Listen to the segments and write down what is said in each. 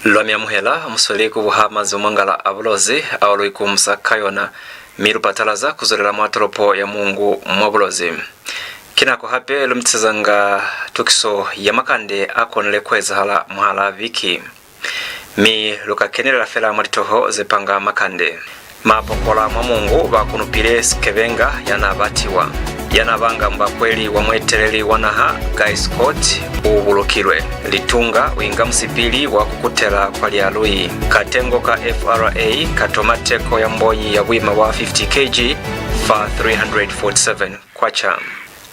Lwamya muhela musole ku buhamazi omwangala abulozi awalwi ku musakayona miru patalaza kuzolera mwatoropo ya mungu mwa bulozi. Kinako hape lumtizanga tukiso ya makande akonele kweza hala muhala viki. Mi lukakenele la fela mwalitoho zepanga makande. Mapokola mwa mungu bakunupile SIKEBENGA YANABATIWA. YANABANGA MUBAKWELI wa MUETELELI wa NAHA Guys Court UBULUKILWE. LITUNGA UINGA MUSIPILI wa KUKUTELA kwa LIALUI. KATENGO ka FRA KATOMA TEKO ya MBONYI ya BUIMA wa 50 kg fa 347 kwacha.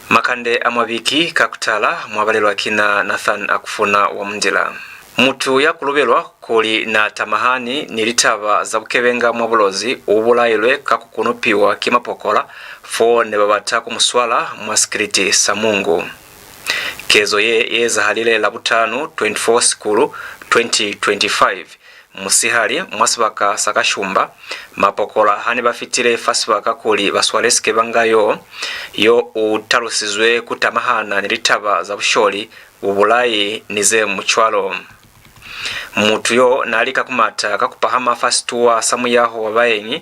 Makande Amwa Biki kakutala mwabalelwa kina Nathan akufuna wa mndila. Mutu ya kulubelwa kuli na tamahani nilitaba za SIKEBENGA mwa bulozi UBULUKILWE kakukunupiwa kimapokola fo ne babata kumuswala mwa security sa mungu. Kezo yeza halile labutanu 24 sikulu 2025 musihali mwasibaka sakashumba mapokola hani bafitile fasibaka kuli baswale SIKEBENGA yo utalusizwe kutamahana nilitaba za busholi ubulayi nize muchwalo. Mutu yo nalika kumata kakupahama fasituwa samu yaho wabayenyi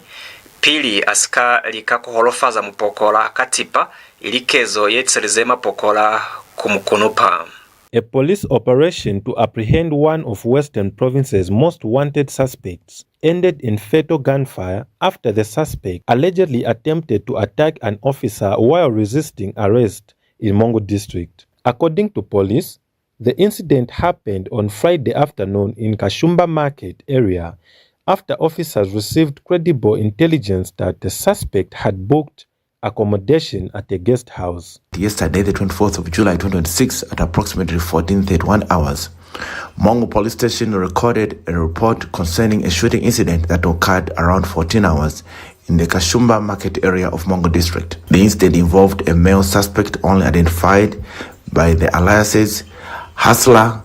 pili asika likakuholofaza mupokola katipa ilikezo yetseleze mapokola kumukunupa. A police operation to apprehend one of Western Province's most wanted suspects ended in fatal gunfire after the suspect allegedly attempted to attack an officer while resisting arrest in MONGU district. According to police, the incident happened on Friday afternoon in Kashumba Market area after officers received credible intelligence that the suspect had booked accommodation at a guest house. Yesterday, the 24th of July 2026, at approximately 14:31 hours, MONGU police station recorded a report concerning a shooting incident that occurred around 14 hours in the Kashumba Market area of MONGU district. The incident involved a male suspect only identified by the aliases Hustler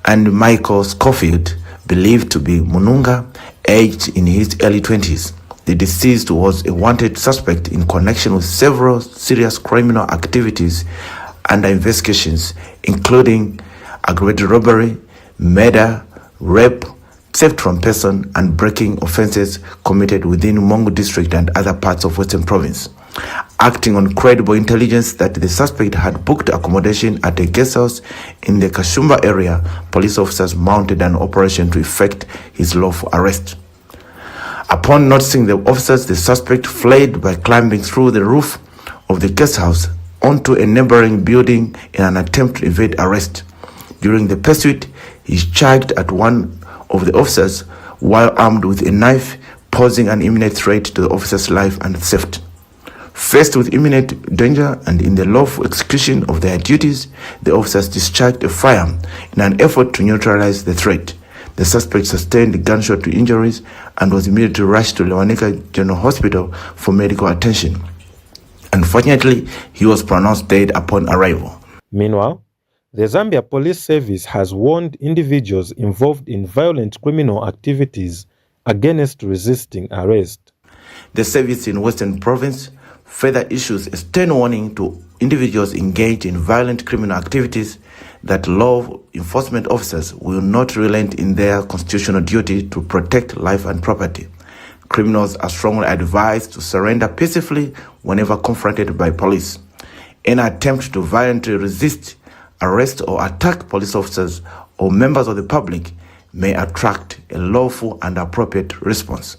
and Michael Schofield, believed to be Mununga, aged in his early 20s. The deceased was a wanted suspect in connection with several serious criminal activities under investigations, including aggravated robbery, murder, rape, theft from person, and breaking offenses committed within MONGU district and other parts of Western Province. Acting on credible intelligence that the suspect had booked accommodation at a guest house in the Kashumba area, police officers mounted an operation to effect his lawful arrest. Upon noticing the officers, the suspect fled by climbing through the roof of the guest house onto a neighboring building in an attempt to evade arrest. During the pursuit, he charged at one of the officers while armed with a knife, posing an imminent threat to the officer's life and safety. Faced with imminent danger and in the lawful execution of their duties, the officers discharged a fire in an effort to neutralize the threat. The suspect sustained gunshot injuries and was immediately rushed to Lewanika General Hospital for medical attention. Unfortunately, he was pronounced dead upon arrival. Meanwhile, the Zambia Police Service has warned individuals involved in violent criminal activities against resisting arrest. The service in Western Province further issues a stern warning to individuals engaged in violent criminal activities that law enforcement officers will not relent in their constitutional duty to protect life and property. Criminals are strongly advised to surrender peacefully whenever confronted by police. Any attempt to violently resist, arrest, or attack police officers or members of the public may attract a lawful and appropriate response.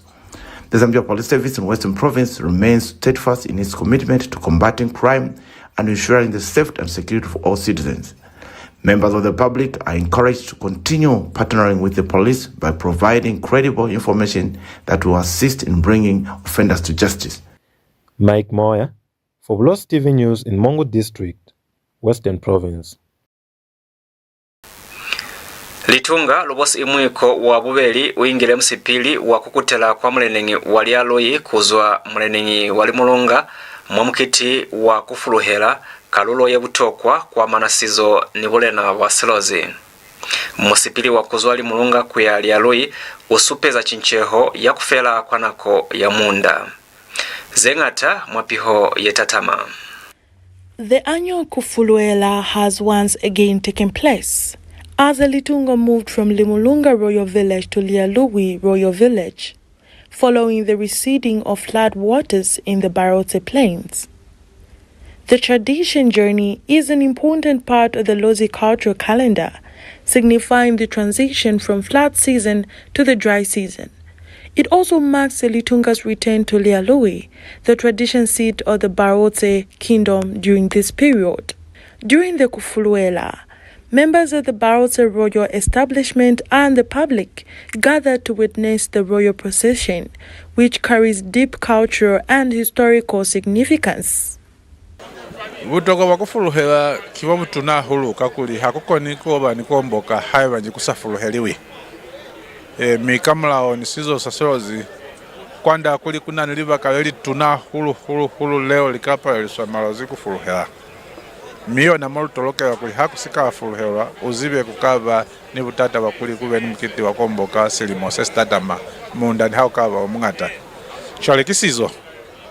The Zambia Police Service in Western Province remains steadfast in its commitment to combating crime and ensuring the safety and security for all citizens. Members of the public are encouraged to continue partnering with the police by providing credible information that will assist in bringing offenders to justice. Mike Moya for Bulozi TV News in MONGU District, Western Province. Litunga lubosi imwiko wa bubeli uingile MUSIPILI wa KUKUTELA kwa mlenengi wa LIALUI kuzwa mlenengi wali mulunga mwamukiti wa kufuluhela kalulo ye butokwa kwa manasizo nibulena wa selozi. MUSIPILI wa kuzwa li mulunga kuya LIALUI usupeza chincheho ya kufela kwanako ya munda. Zengata mwapiho yetatama. The annual Kufuluela has once again taken place as the LITUNGA moved from Limulunga Royal Village to LEALUI Royal Village, following the receding of flood waters in the Barote Plains. The tradition journey is an important part of the Lozi cultural calendar, signifying the transition from flood season to the dry season. It also marks the LITUNGA's return to LEALUI, the tradition seat of the Barote kingdom during this period. During the Kufuluela, members of the Barote royal establishment and the public gathered to witness the royal procession, which carries deep cultural and historical significance. Butoka bakufuluhela kiwa mutuna hulu kakuli hakuko nikoba nikomboka haiwa njikusafuluheliwi. Mikamla nisizo saserozi kwanda kuli kuna niliva kaweli tuna hulu leo likapa yeliswa malozi kufuluhela. Miyo na molu toloke wakuli hakusika wafuluhela uzibe kukava ni butata wakuli kuwe ni mkiti wakomboka silimose statama muundani haukava omungata. Chwale kisizo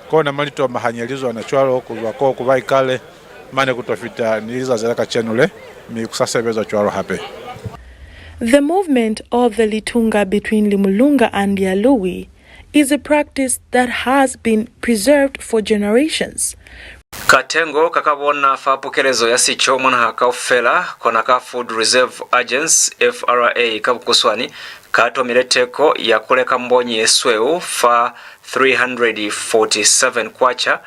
kona malito mahanyelizo na chwalo kuwako kuwai kale mane kutofita niliza zelaka chenule mi kusasebeza chwalo hape. The movement of the LITUNGA between Limulunga and LEALUI is a practice that has been preserved for generations. Katengo kakabona fapokelezo ya sicho mwana hakaufela kona ka Food Reserve Agency FRA kabukuswani katomile TEKO ya kuleka MBONYI esweu fa 347 kwacha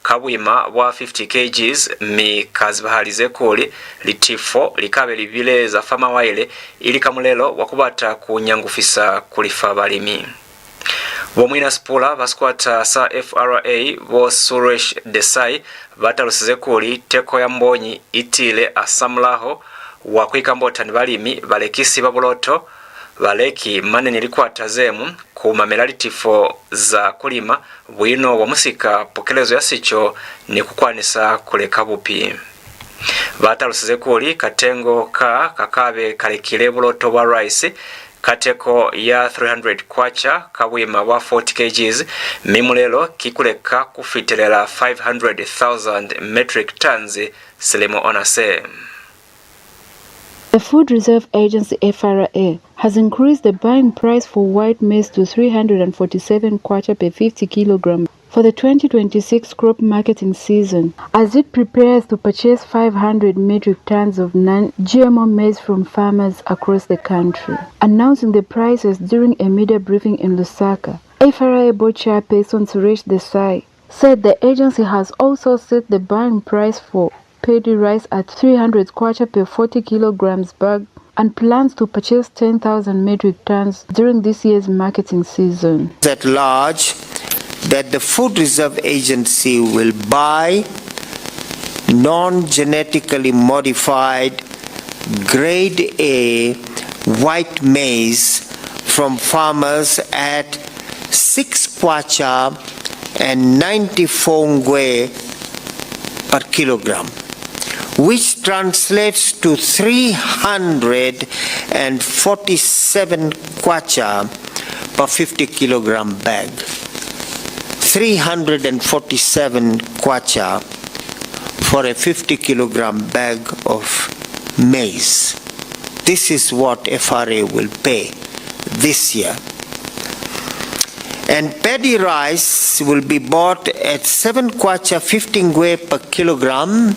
KABUIMA wa 50 kgs mi kazibahalize kuli litifo likabe libile za fama waile ili kamulelo wakubata kunyangufisa kulifa balimi. Bomwina spula baskwata sa FRA wo Suresh Desai batalusize kuli TEKO ya MBONYI itile asamulaho wakwikambota ni balimi balekisi babuloto baleki manene likwata zemu kumamela litifo za kulima bwino wa musika pokelezo yasicho ni kukwanisa kuleka bupi. Batalusize kuli katengo kakabe kalekile buloto wa rice kateko ya 300 kwacha KABUIMA wa 40 kgs mimulelo kikuleka kufitelela 500,000 metric tons silimo onase. The Food Reserve Agency FRA has increased the buying price for white maize to 347 kwacha per 50 kilograms for the 2026 crop marketing season, as it prepares to purchase 500 metric tons of non-GMO maize from farmers across the country. Announcing the prices during a media briefing in Lusaka, FRA Board Chairperson Suresh Desai said the agency has also set the buying price for paddy rice at 300 kwacha per 40 kilograms bag and plans to purchase 10,000 metric tons during this year's marketing season. At large, that the Food Reserve Agency will buy non-genetically modified grade A white maize from farmers at 6 kwacha and 94 ngwe per kilogram, which translates to 347 kwacha per 50 kilogram bag. 347 kwacha for a 50 kilogram bag of maize. This is what FRA will pay this year. And paddy rice will be bought at 7 kwacha 15 ngwe per kilogram,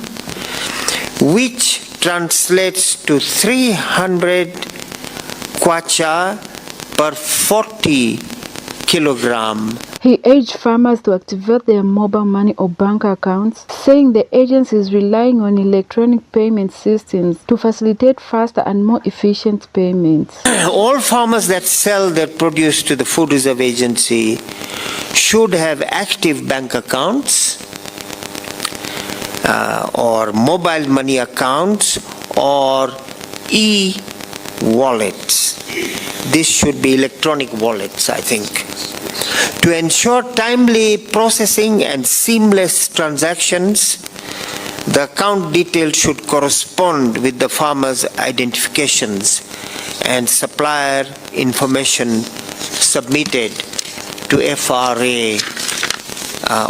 which translates to 300 kwacha per 40 kilogram. He urged farmers to activate their mobile money or bank accounts, saying the agency is relying on electronic payment systems to facilitate faster and more efficient payments. All farmers that sell their produce to the Food Reserve Agency should have active bank accounts or mobile money accounts or e-wallets. This should be electronic wallets, I think. To ensure timely processing and seamless transactions, the account details should correspond with the farmer's identifications and supplier information submitted to FRA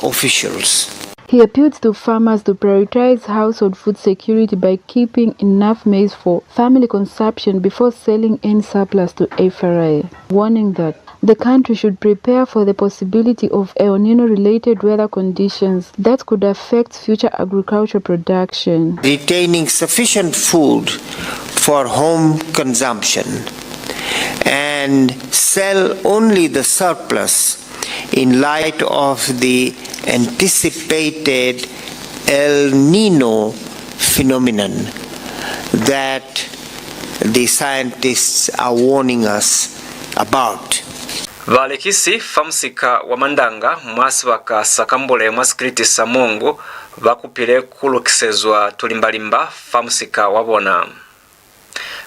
officials. He appealed to farmers to prioritize household food security by keeping enough maize for family consumption before selling any surplus to FRA, warning that the country should prepare for the possibility of El Nino-related weather conditions that could affect future agricultural production. Retaining sufficient food for home consumption and sell only the surplus in light of the anticipated El Nino phenomenon that the scientists are warning us about. Valekisi famusika wa mandanga mwasi waka sakambule mwasikiriti sa MONGU bakupile kulukisezwa tulimbalimba famusika wabona.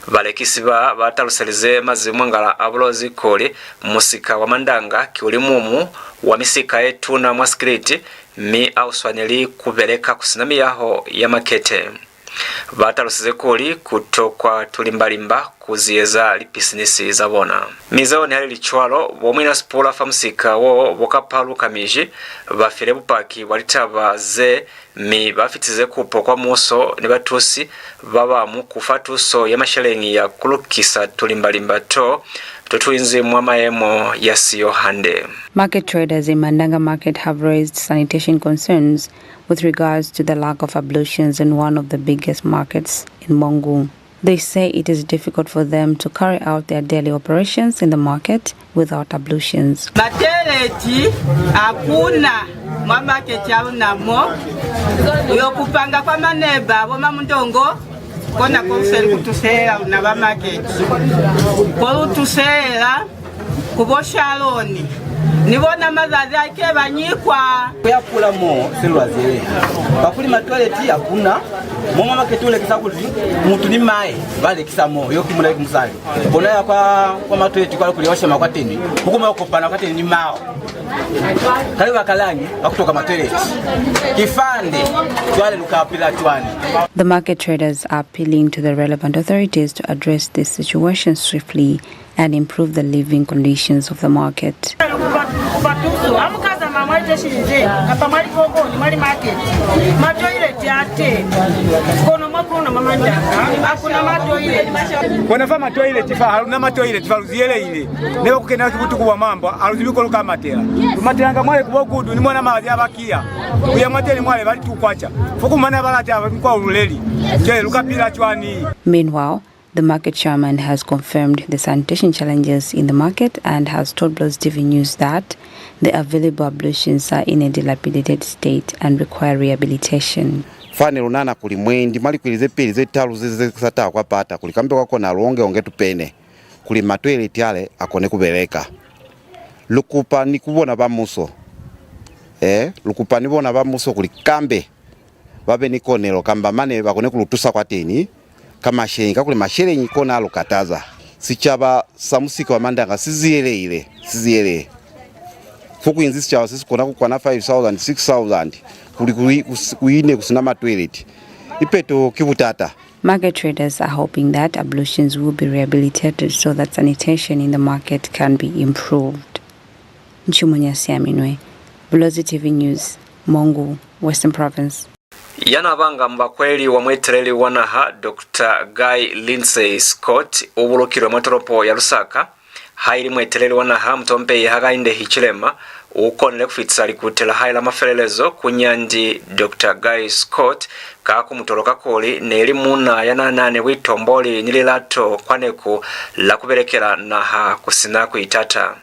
Valekisi bataluselize mazimu ngala abulozi koli musika wa mandanga kiulimumu wa misika yetu na mwasikiriti mi auswanili kubeleka kusinami yaho ya makete. Batalusize koli kutokwa tulimbalimba kuzieza lipisinisi zabona. Mizao ni hali lichwalo womwina spula famusika wo wokapalu kamiji bafile bupaki walitaba ze mi bafitize kupo kwa muso ni batusi babamu kufatuso ya mashalengi ya kulukisa tulimbalimba to tutuinzi mwamaemo yasiyo hande. Market traders in Mandanga market have raised sanitation concerns with regards to the lack of ablutions in one of the biggest markets in MONGU. They say it is difficult for them to carry out their daily operations in the market without ablutions. Mateleti akuna mwa market yao namo uyokupanga kwa maneba wama mundongo kona konseli kutusela na ba market kwa utusela kuboshaloni nibona mazazi ake banyikwa kuyakula mo selwazele bakuli matwaleti yakuna moma maketule kisakuti muntu ni mai vale kisamo yo kimula kimusali bona ya kwa matwaleti kwa kuliosha makwateni hukuma ukopana kwateni ni mao kali bakalangi bakutoka matwaleti kifande twale lukapila twani. The market traders are appealing to the relevant authorities to address this situation swiftly and improve the living conditions of the market. Wanafama toilet fa na matoilet fa uziele ile leo kukena kibutu kwa mambo aluzibiko luka matela matela mwale kubogudu ni mwana mazi abakia kuya mateli mwale bali tukwacha fuku mana balata kwa uleli je luka pila chwani. Meanwhile, the market chairman has confirmed the sanitation challenges in the market and has told Bulozi TV News that the available ablutions are in a dilapidated state and require rehabilitation. Fane lunana kulimwendi mali kulize pili zetalu zizesata kwa pata kulikambe wako na longe tupene kuli matwele yale akone kubeleka lukupa ni kubona bamuso lukupa ni bona bamuso kulikambe babe nikonelo kamba mane bakone kulutusa kwa teni kama shenga kule masherenyi kona alukataza sichaba samusika wa mandanga siziele fuku inzi sichaba sisi kona kukwana 5,000 6,000 kuli kuine kusinama toilet ipeto kibutata. Market traders are hoping that ablutions will be rehabilitated so that sanitation in the market can be improved. Nchumunya Siaminwe, Bulozi TV News, MONGU, Western Province. Yanabanga MUBAKWELI wa MUETELELI wa NAHA Dr. Guy Lindsay Scott UBULUKILWE matoropo ya Lusaka haili MUETELELI wa NAHA mtompe hagainde hichilema ukonele kufitsa likutela haila mafelelezo kunyandi Dr. Guy Scott kaku mutoloka koli neli muna yananane witomboli nililato kwaneku la kuberekera NAHA kusina kuitata.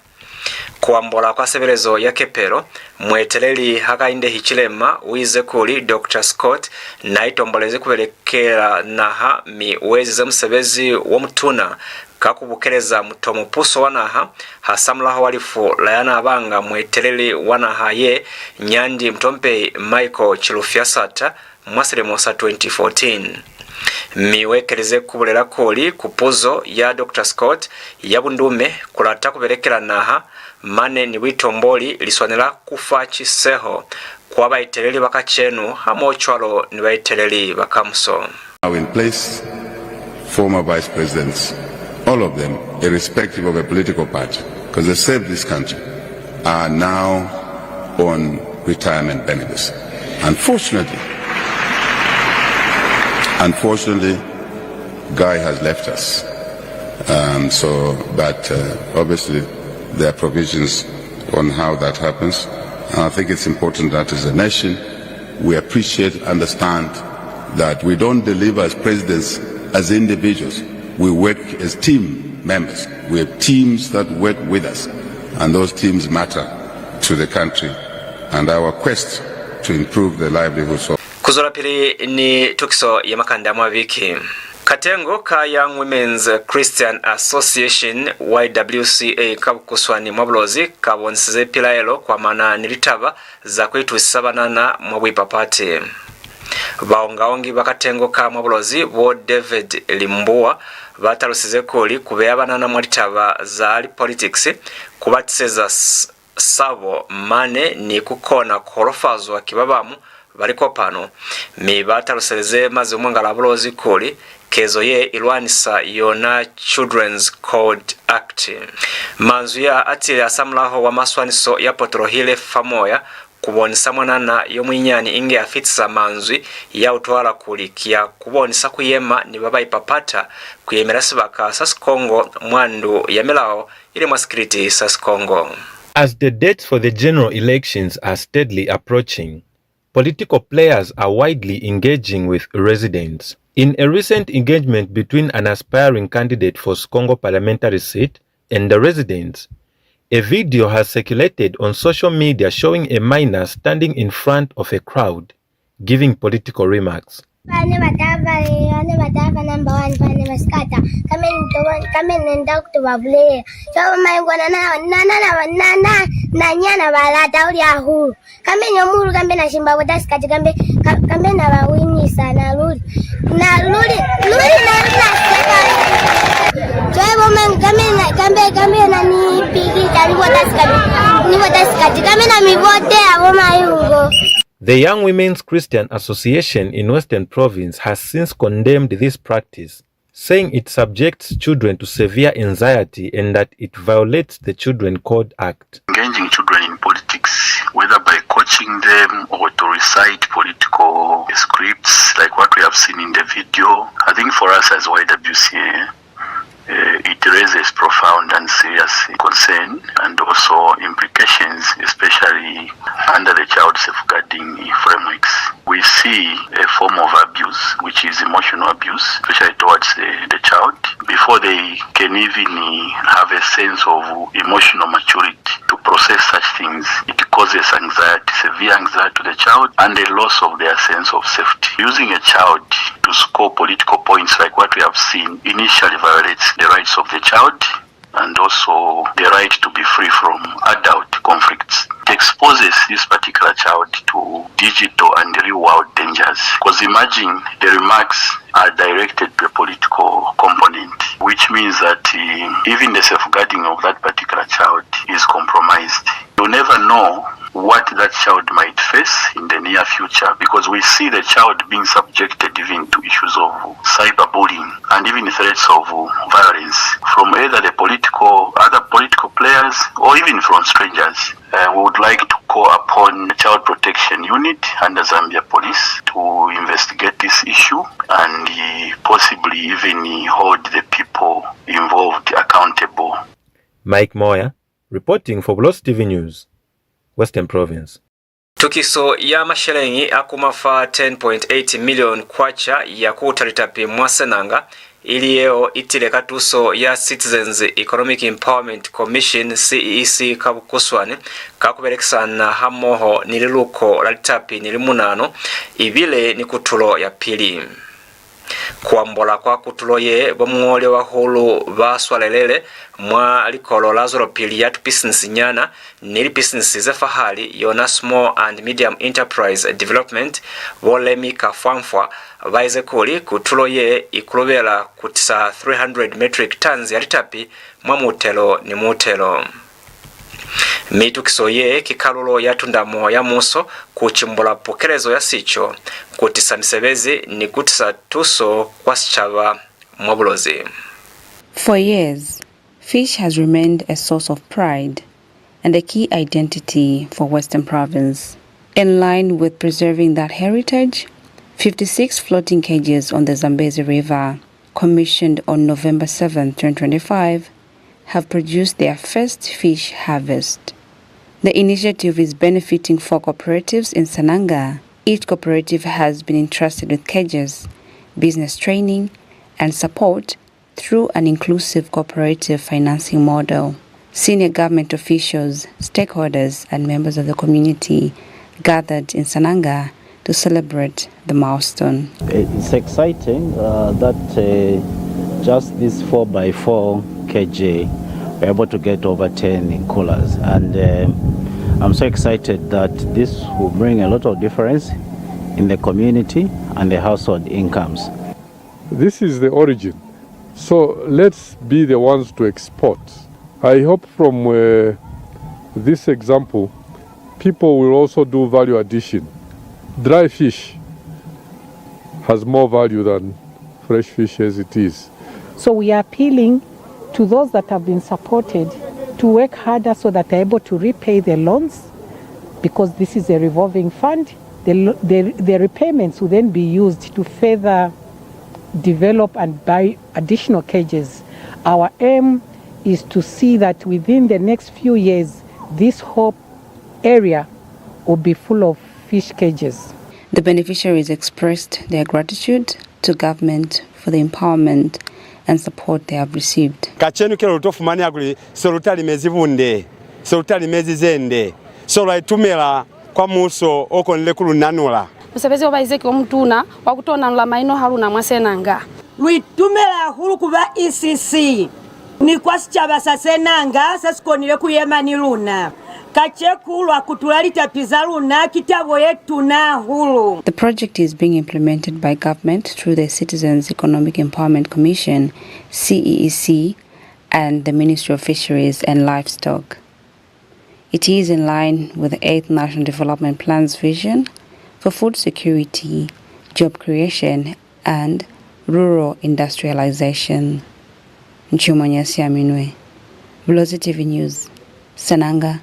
Kuambola kwa sebelezo ya kepero MUETELELI hagainde hichilema uize kuli Dr. Scott na itomboleze kuberekera NAHA miwezi za msebezi wa mtuna kakubukeleza mutomo puso wa NAHA hasamlaho walifu la yanabanga MUETELELI wa NAHA ye nyandi mtompe Michael Chilufyasata mwasilemosa 2014. Miwekeleze kubulela koli kupuzo ya Dr. Scott yabundume kulata kuberekera NAHA mane ni witomboli liswanela kufa chiseho kwa baiteleli bakachenu hamochwalo ni baiteleli bakamuso. Now in place former vice presidents, all of them, irrespective of a political party, because they served this country, are now on retirement benefits. Unfortunately, Guy has left us. But obviously there are provisions on how that happens. And I think it's important that as a nation we appreciate, understand that we don't deliver as presidents as individuals. We work as team members. We have teams that work with us, and those teams matter to the country and our quest to improve the livelihoods of. Kuzora pili ni tukiso ya Makande Amwa Biki. Katengo ka Young Women's Christian Association YWCA kabukuswani mwabulozi kabonsize pilaelo kwa mana nilitaba za kwetuisa banana mwabwipapate. Baongaongi bakatengo ka mwabulozi bo David Limboa batalusize koli kubeya banana mwalitaba za politics kubatiseza sabo mane ni kukona korofazwa kibabamu baliko pano mi bataluseleze maze umwangala bulozi koli kezo ye ilwanisa yona Children's Code Act. Manzu ya atile asamlaho wa maswaniso ya potorohile famoya kubonisa mwanana yomwinyani inge afitisa manzwi ya utwala kulikia kubonisa kuyema ni baba ipapata kuyemera sibaka sasikongo mwandu yamelao ili mwasikiriti sasikongo. As the dates for the general elections are steadily approaching, political players are widely engaging with residents. In a recent engagement between an aspiring candidate for Congo parliamentary seat and the residents, a video has circulated on social media showing a miner standing in front of a crowd, giving political remarks. The Young Women's Christian Association in Western Province has since condemned this practice, saying it subjects children to severe anxiety and that it violates the Children's Code Act. Engaging children in politics, whether by coaching them or to recite political scripts like what we have seen in the video, I think for us as YWCA, it raises profound and serious concern and also implications, especially under the child safeguarding frameworks. We see a form of abuse, which is emotional abuse, especially towards the child. Before they can even have a sense of emotional maturity to process such things, it causes anxiety, severe anxiety to the child and a loss of their sense of safety. Using a child to score political points like what we have seen initially violates the rights of the child and also the right to be free from adult conflicts. It exposes this particular child to digital and real world dangers. Because imagine the remarks are directed to a political component, which means that even the safeguarding of that particular child is compromised. You never know what that child might face in the near future, because we see the child being subjected even to issues of cyberbullying and even threats of violence from either the other political players or even from strangers. We would like to call upon the Child Protection Unit under Zambia Police to investigate this issue and possibly even hold the people involved accountable. Mike Moya, reporting for Bulozi TV News, Western Province. Tukiso ya mashelengi akumafa 10.8 million kwacha ya kutalitapi mwasenanga iliyeo itile katuso ya Citizens Economic Empowerment Commission CEC kabukuswane kakubelekisana hamoho nililuko lalitapi nilimunano ibile ni kutulo ya pili. Kuambola kwa kutulo ye bomwole wa hulu baswalelele mwa likolo lazoro pili ya business nyana nili business ze fahali yona Small and Medium Enterprise Development volemi kafamfwa vaize kuli kutulo ye ikulobela kutisa 300 metric tons ya litapi mwa mutelo ni mutelo. Mitukiso ye kikalulo ya tundamo ya muso kuchimbola pokelezo ya sicho kutisa misebezi ni kutisa tuso kwa sichava mwabulozi. For years, fish has remained a source of pride and a key identity for Western Province. In line with preserving that heritage, 56 floating cages on the Zambezi River, commissioned on November 7, 2025, have produced their first fish harvest. The initiative is benefiting 4 cooperatives in Sananga. Each cooperative has been entrusted with cages, business training, and support through an inclusive cooperative financing model. Senior government officials, stakeholders, and members of the community gathered in Sananga to celebrate the milestone. It's exciting that just this 4x4 kg we're able to get over 10 coolers, and I'm so excited that this will bring a lot of difference in the community and the household incomes. This is the origin, so let's be the ones to export. I hope from this example people will also do value addition. Dry fish has more value than fresh fish as it is. So we are appealing to those that have been supported to work harder so that they're able to repay their loans, because this is a revolving fund. The repayments will then be used to further develop and buy additional cages. Our aim is to see that within the next few years, this whole area will be full of fish cages. The beneficiaries expressed their gratitude to government for the empowerment and support they have received. Kachenu kero utofumani aguli solutali mezivunde, solutali mezizende, sola itumela kwa muso oko nlekulu nanula. Musebezi obaizeki omutuna wakutona nula maino haruna mwasenanga. Lwitumela hulu kuba ECC. Ni kwa sichaba sasenanga sasikonile kuyema niluna. The project is being implemented by government through the Citizens Economic Empowerment Commission, CEEC, and the Ministry of Fisheries and Livestock. It is in line with the 8th National Development Plan's vision for food security, job creation, and rural industrialization. Nchumanyasi Aminwe, Bulozi TV News, Sananga,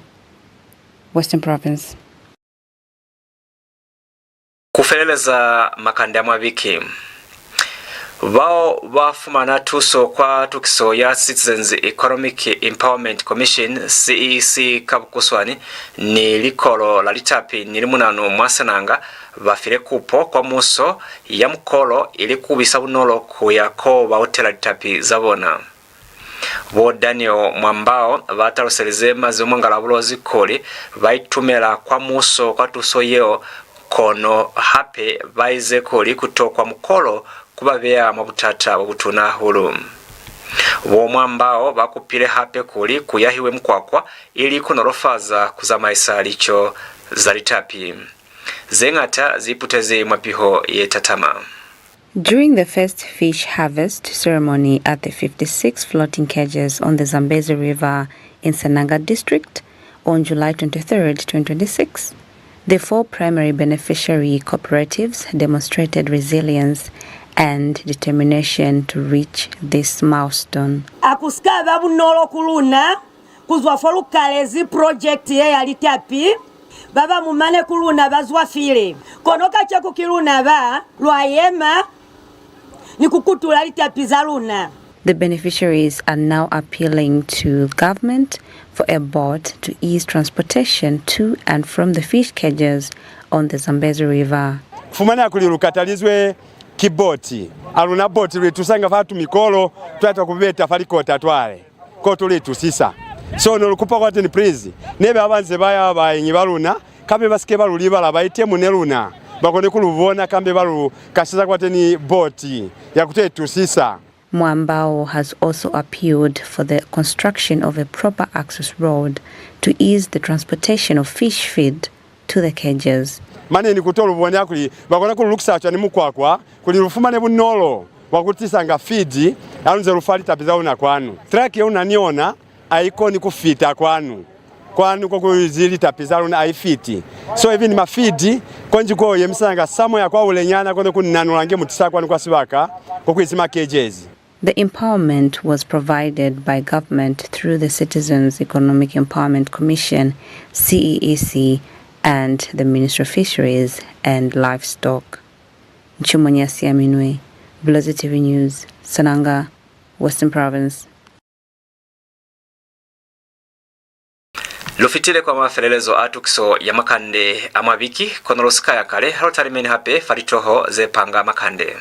Western Province. Kufeleleza Makande Amwa Biki. Wao wafumana tuso kwa tukiso ya Citizens Economic Empowerment Commission CEC kabukuswani ni likolo la litapi nilimunano mwasananga bafire kupo kwa muso ya mkolo ili kubisa bunolo kuyako baotela litapi zabona. Bo Daniel Mwambao bataroseleze mazi umwangala Bulozi koli baitumela kwa muso kwa tuso yeo kono hape baize koli kutokwa mkolo kubabea mabutata wabutuna hulu. Bo Mwambao bakupile hape kuli kuyahiwe mkwakwa ili kunorofaza kuzamaisa licho zalitapi. Zengata ziputeze mwapiho ye tatama. During the first fish harvest ceremony at the 56 floating cages on the Zambezi River in Sananga district on July 23, 2026, the 4 primary beneficiary cooperatives demonstrated resilience and determination to reach this milestone. Akuskaba bunolo kuluna kuzwa folukalezi project ye yalitapi baba mumane kuluna bazwa file konoka chako kiluna ba lwayema. The beneficiaries are now appealing to government for a boat to ease transportation to and from the fish cages on the Zambezi River. Fumana kulirukatalizwe kiboti. Aluna boti letusanga fatu mikolo twata kubeta faliko tatwale. Koto letu sisa. So nolukupa kwa teni prizi. Nebe abanze baya bayenyi baluna kabe basike baluli bala baite muneluna. Bakone kulubona kambe balu kashiza kwa teni boti ya kutetu sisa. Mwambao has also appealed for the construction of a proper access road to ease the transportation of fish feed to the cages. Mane ni kutola ubone akuli bakone kulukisa cha ni mukwakwa kulirufumane bunolo wakutisanga feed alunze rufali tapiza una kwanu. Track ya unaniona aikoni kufita kwanu kwa kuzili tapizalo na aifiti. So hivi ni mafidi konji kwa yemisanga samo ya kwa ulenyana kwa kunnanulange mutisa kwa sibaka kwa kuisima cages. The empowerment was provided by government through the Citizens Economic Empowerment Commission, CEEC, and the Ministry of Fisheries and Livestock. Nchumonyasi Aminwe, Bulozi TV News, Sananga, Western Province. Lufitile kwa mafelelezo atukiso ya Makande Amwa Biki konolosika ya kale harotarimeni hape faritoho ze panga Makande.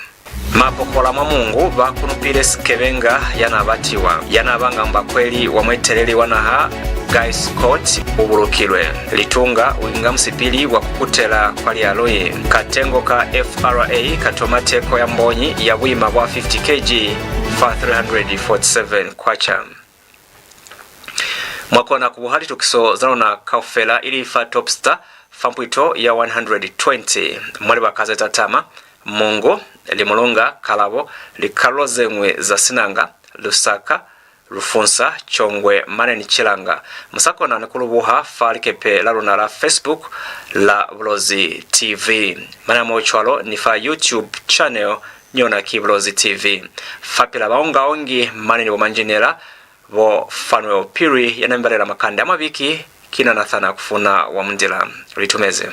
MAPOKOLA mwa MUNGU BAKUNUPILE SIKEBENGA YANABATIWA YANABANGA MUBAKWELI WAMUETELELI WANAHA Guys Court UBULUKILWE LITUNGA UINGA MUSIPILI wa KUKUTELA kwa LEALUI KATENGO ka FRA KATOMA TEKO ya MBONYI ya BUIMA wa 50 kg for 347 kwacha. Mwakona kubuhali tukiso zanona kaufela ili fa TopStar fampwito ya 120 mwali wakaze tatama MONGU limulunga kalabo likalozengwe za Sinanga Lusaka Rufunsa Chongwe Maneni Chilanga musakona nekulubuha falikepe la runala Facebook la Bulozi TV mana mochwalo ni fa YouTube channel nyona ki Bulozi TV fapila baonga ongi maneni bomanjinera bo fanwe piri yanambalera Makande Amwa Biki kina nathana kufuna wa mundila ritumeze.